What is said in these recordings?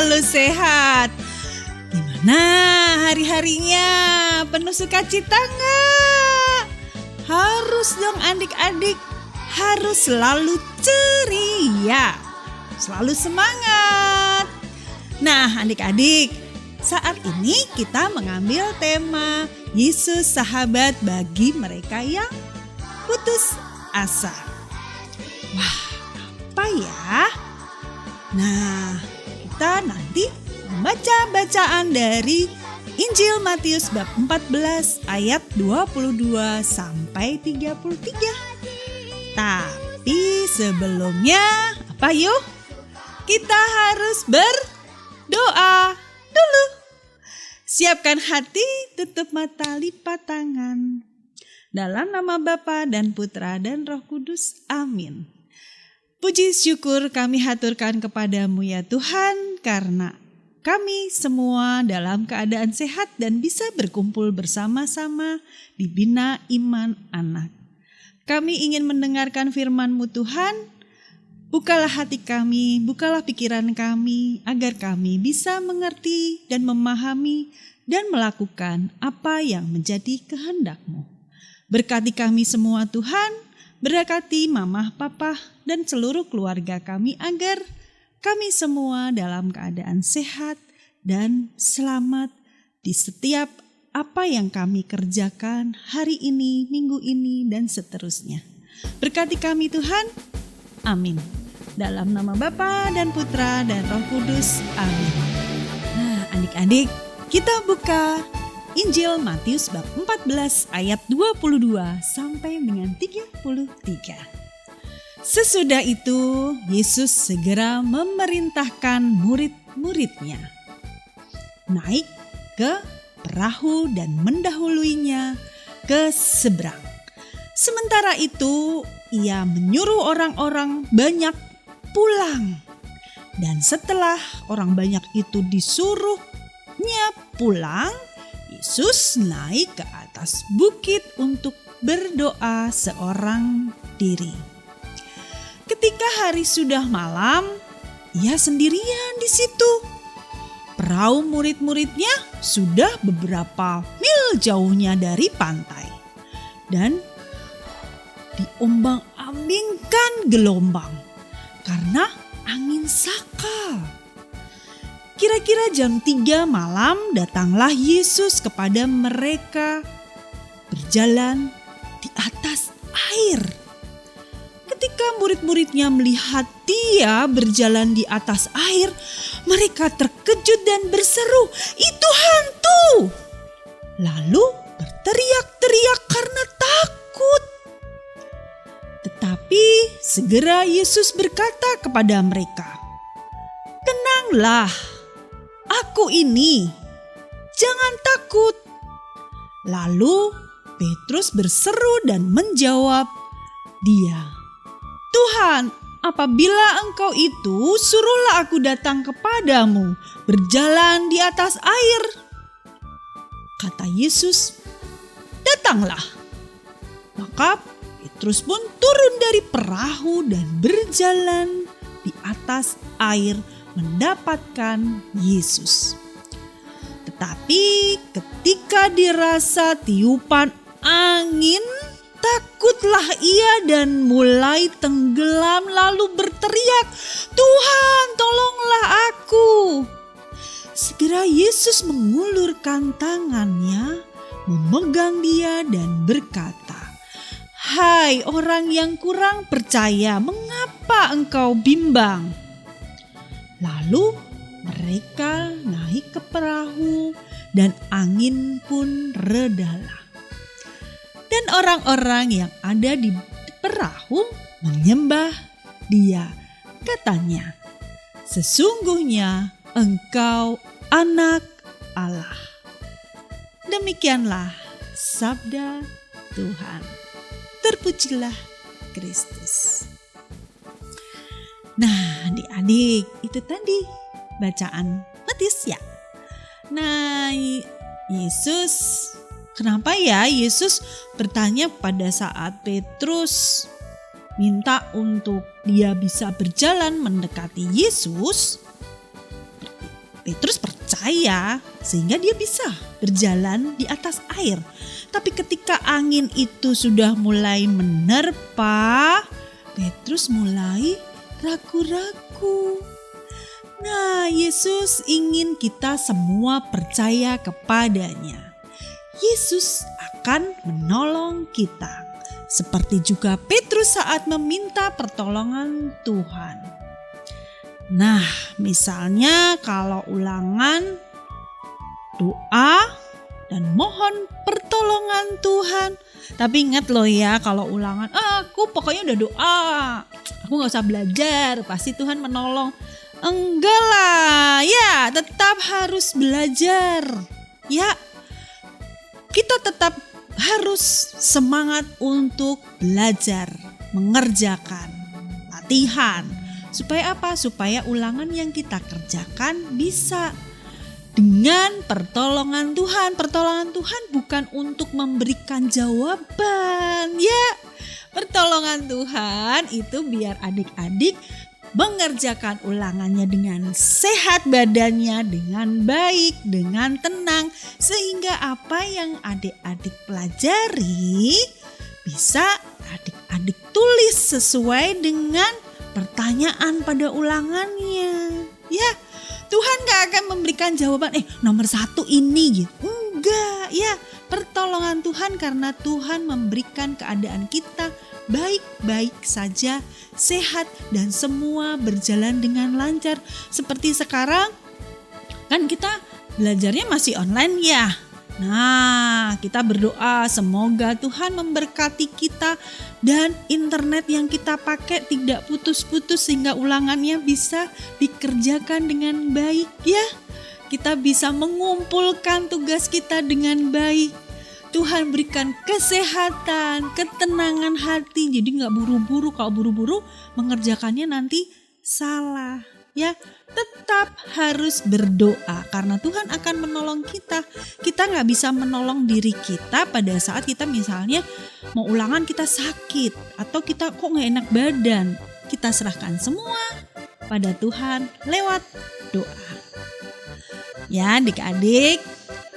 selalu sehat. Gimana hari-harinya? Penuh sukacita nggak? Harus dong adik-adik, harus selalu ceria, selalu semangat. Nah adik-adik, saat ini kita mengambil tema Yesus sahabat bagi mereka yang putus asa. Wah, apa ya? Nah, kita nanti membaca bacaan dari Injil Matius bab 14 ayat 22 sampai 33. Tapi sebelumnya, apa yuk? Kita harus berdoa dulu. Siapkan hati, tutup mata, lipat tangan. Dalam nama Bapa dan Putra dan Roh Kudus. Amin. Puji syukur kami haturkan kepadamu ya Tuhan, karena kami semua dalam keadaan sehat dan bisa berkumpul bersama-sama di Bina Iman Anak. Kami ingin mendengarkan firman-Mu Tuhan. Bukalah hati kami, bukalah pikiran kami, agar kami bisa mengerti dan memahami dan melakukan apa yang menjadi kehendak-Mu. Berkati kami semua Tuhan. Berkati mama, papa, dan seluruh keluarga kami agar kami semua dalam keadaan sehat dan selamat di setiap apa yang kami kerjakan hari ini, minggu ini, dan seterusnya. Berkati kami Tuhan. Amin. Dalam nama Bapa dan Putra dan Roh Kudus. Amin. Nah adik-adik, kita buka Injil Matius bab 14 ayat 22 sampai dengan 33. Sesudah itu Yesus segera memerintahkan murid-muridnya naik ke perahu dan mendahuluinya ke seberang. Sementara itu ia menyuruh orang-orang banyak pulang. Dan setelah orang banyak itu disuruhnya pulang, Yesus naik ke atas bukit untuk berdoa seorang diri. Ketika hari sudah malam, ia sendirian di situ. Perahu murid-muridnya sudah beberapa mil jauhnya dari pantai. Dan diombang-ambingkan gelombang karena angin sakal. Kira-kira jam 3 malam datanglah Yesus kepada mereka berjalan di atas air. Ketika murid-muridnya melihat dia berjalan di atas air, mereka terkejut dan berseru, "Itu hantu!" Lalu berteriak-teriak karena takut. Tetapi segera Yesus berkata kepada mereka, "Tenanglah, Aku ini, jangan takut." Lalu Petrus berseru dan menjawab dia, "Tuhan, apabila Engkau itu, suruhlah aku datang kepadamu berjalan di atas air." Kata Yesus, "Datanglah." Maka Petrus pun turun dari perahu dan berjalan di atas air mendapatkan Yesus. Tetapi ketika dirasa tiupan angin, takutlah ia dan mulai tenggelam lalu berteriak, "Tuhan, tolonglah aku." Segera Yesus mengulurkan tangannya, memegang dia dan berkata, "Hai orang yang kurang percaya, mengapa engkau bimbang?" Lalu mereka naik ke perahu dan angin pun redalah. Dan orang-orang yang ada di perahu menyembah dia. Katanya, "Sesungguhnya Engkau Anak Allah." Demikianlah sabda Tuhan. Terpujilah Kristus. Nah adik-adik, itu tadi bacaan Matius ya. Nah Yesus, kenapa ya Yesus bertanya pada saat Petrus minta untuk dia bisa berjalan mendekati Yesus? Petrus percaya sehingga dia bisa berjalan di atas air. Tapi ketika angin itu sudah mulai menerpa, Petrus mulai ragu-ragu. Nah, Yesus ingin kita semua percaya kepadanya. Yesus akan menolong kita. Seperti juga Petrus saat meminta pertolongan Tuhan. Nah, misalnya kalau Ulangan doa dan mohon pertolongan Tuhan. Tapi ingat loh ya, kalau Ulangan, aku pokoknya udah doa, aku gak usah belajar, pasti Tuhan menolong. Enggak lah, ya tetap harus belajar. Ya, kita tetap harus semangat untuk belajar, mengerjakan, latihan. Supaya apa? Supaya Ulangan yang kita kerjakan bisa dengan pertolongan Tuhan. Pertolongan Tuhan bukan untuk memberikan jawaban, ya. Pertolongan Tuhan itu biar adik-adik mengerjakan ulangannya dengan sehat badannya, dengan baik, dengan tenang. Sehingga apa yang adik-adik pelajari bisa adik-adik tulis sesuai dengan pertanyaan pada ulangannya. Ya, Tuhan gak akan memberikan jawaban, nomor 1 ini gitu. Enggak, ya. Pertolongan Tuhan karena Tuhan memberikan keadaan kita baik-baik saja, sehat, dan semua berjalan dengan lancar. Seperti sekarang, kan kita belajarnya masih online ya. Nah, kita berdoa semoga Tuhan memberkati kita dan internet yang kita pakai tidak putus-putus sehingga ulangannya bisa dikerjakan dengan baik ya. Kita bisa mengumpulkan tugas kita dengan baik. Tuhan berikan kesehatan, ketenangan hati. Jadi gak buru-buru. Kalau buru-buru mengerjakannya nanti salah. Ya, tetap harus berdoa karena Tuhan akan menolong kita. Kita gak bisa menolong diri kita pada saat kita misalnya mau ulangan kita sakit. Atau kita kok gak enak badan. Kita serahkan semua pada Tuhan lewat doa. Ya adik-adik,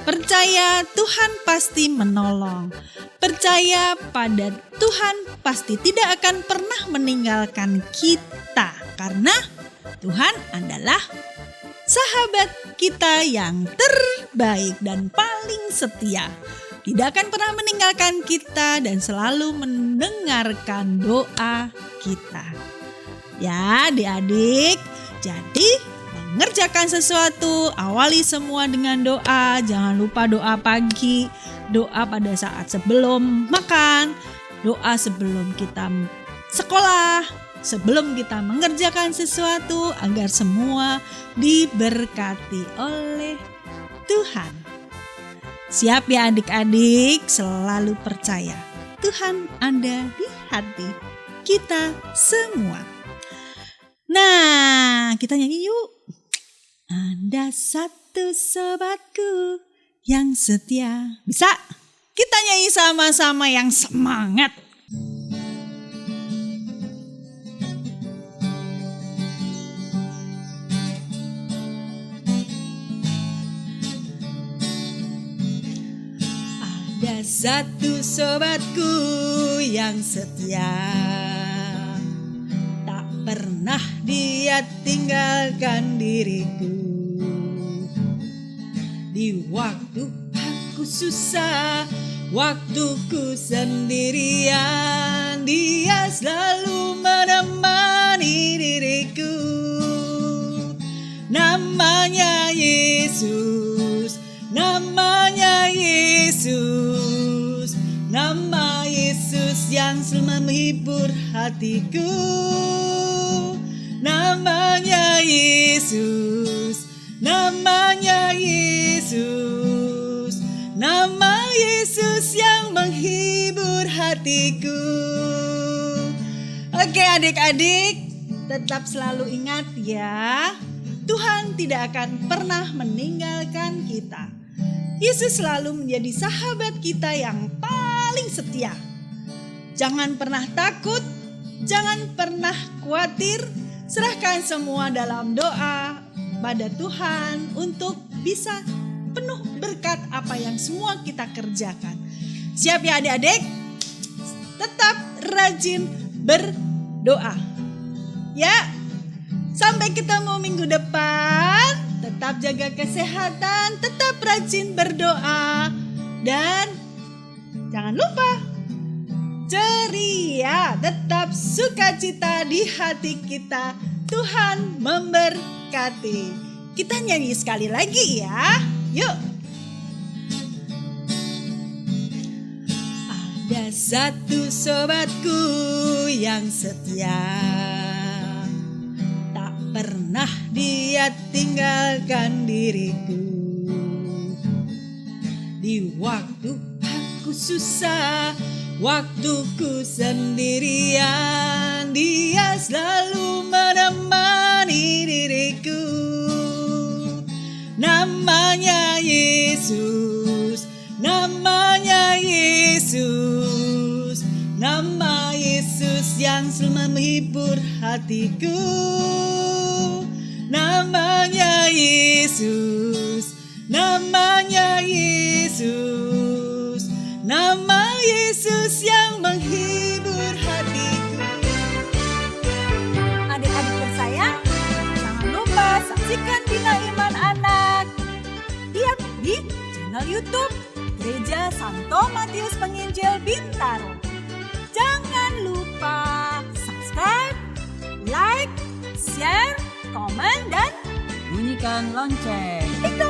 percaya Tuhan pasti menolong. Percaya pada Tuhan pasti tidak akan pernah meninggalkan kita. Karena Tuhan adalah sahabat kita yang terbaik dan paling setia. Tidak akan pernah meninggalkan kita dan selalu mendengarkan doa kita. Ya adik-adik, jadi mengerjakan sesuatu, awali semua dengan doa. Jangan lupa doa pagi, doa pada saat sebelum makan, doa sebelum kita sekolah, sebelum kita mengerjakan sesuatu agar semua diberkati oleh Tuhan. Siap ya adik-adik, selalu percaya Tuhan ada di hati kita semua. Nah, kita nyanyi yuk. Ada satu sobatku yang setia. Bisa? Kita nyanyi sama-sama yang semangat. Ada satu sobatku yang setia. Tak pernah dia tinggalkan diriku. Di waktu aku susah, waktuku sendirian, dia selalu menemani diriku. Namanya Yesus, namanya Yesus, nama Yesus yang selalu menghibur hatiku. Namanya Yesus, namanya Yesus, nama Yesus yang menghibur hatiku. Oke adik-adik, tetap selalu ingat ya, Tuhan tidak akan pernah meninggalkan kita. Yesus selalu menjadi sahabat kita yang paling setia. Jangan pernah takut, jangan pernah khawatir, serahkan semua dalam doa. pada Tuhan untuk bisa penuh berkat apa yang semua kita kerjakan. Siap ya adik-adik? Tetap rajin berdoa. Ya, sampai ketemu minggu depan. Tetap jaga kesehatan, tetap rajin berdoa. Dan jangan lupa ceria, tetap sukacita di hati kita. Tuhan memberkati. Kita nyanyi sekali lagi ya. Yuk. Ada satu sobatku yang setia, tak pernah dia tinggalkan diriku. Di waktu aku susah, waktuku sendirian, dia selalu menemani diriku. Namanya Yesus, namanya Yesus, nama Yesus yang selalu menghibur hatiku. Namanya Yesus, namanya Yesus, nama Yesus yang menghibur hatiku. Adik-adik tersayang, jangan lupa saksikan Bina Iman Anak tiap di channel YouTube Gereja Santo Matius Penginjil Bintaro. Jangan lupa subscribe, like, share, komen, dan bunyikan lonceng. ikut